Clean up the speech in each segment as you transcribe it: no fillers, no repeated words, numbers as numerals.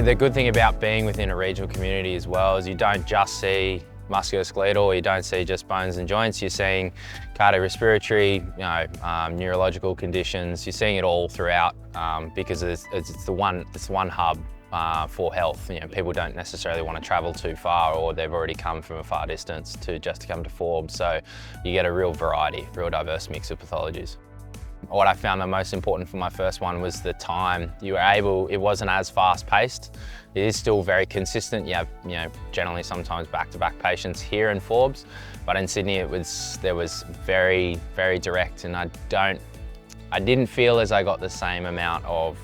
the good thing about being within a regional community as well is you don't just see musculoskeletal, or you don't see just bones and joints. You're seeing cardiorespiratory, neurological conditions. You're seeing it all throughout because it's the one hub for health. People don't necessarily want to travel too far, or they've already come from a far distance to come to Forbes. So you get a real variety, real diverse mix of pathologies. What I found the most important for my first one was the time. It wasn't as fast paced. It is still very consistent. You have, generally sometimes back-to-back patients here in Forbes, but in Sydney there was very, very direct, and I didn't feel as I got the same amount of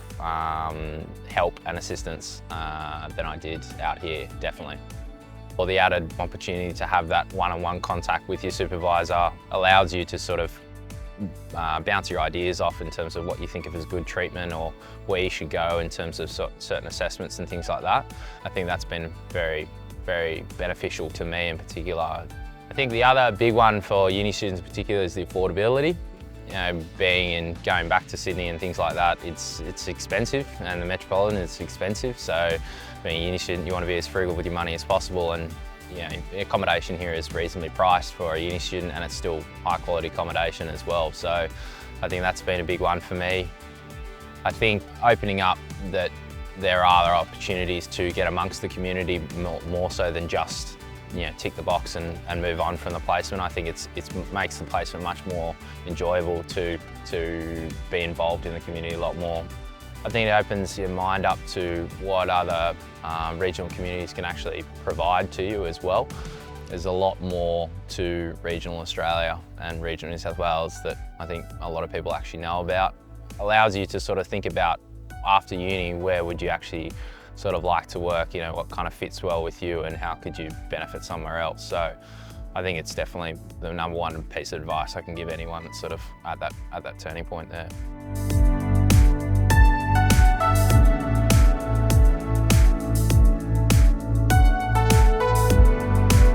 help and assistance than I did out here, definitely. Or the added opportunity to have that one-on-one contact with your supervisor allows you to sort of bounce your ideas off in terms of what you think of as good treatment, or where you should go in terms of certain assessments and things like that. I think that's been very, very beneficial to me in particular. I think the other big one for uni students in particular is the affordability. Going back to Sydney and things like that, it's expensive, and the metropolitan is expensive. So being a uni student, you want to be as frugal with your money as possible, and accommodation here is reasonably priced for a uni student, and it's still high quality accommodation as well. So I think that's been a big one for me. I think opening up that there are other opportunities to get amongst the community more so than just tick the box and move on from the placement. I think it makes the placement much more enjoyable to be involved in the community a lot more. I think it opens your mind up to what other regional communities can actually provide to you as well. There's a lot more to regional Australia and regional New South Wales that I think a lot of people actually know about. Allows you to sort of think about, after uni, where would you actually sort of like to work, what kind of fits well with you, and how could you benefit somewhere else. So I think it's definitely the #1 piece of advice I can give anyone that's sort of at that turning point there.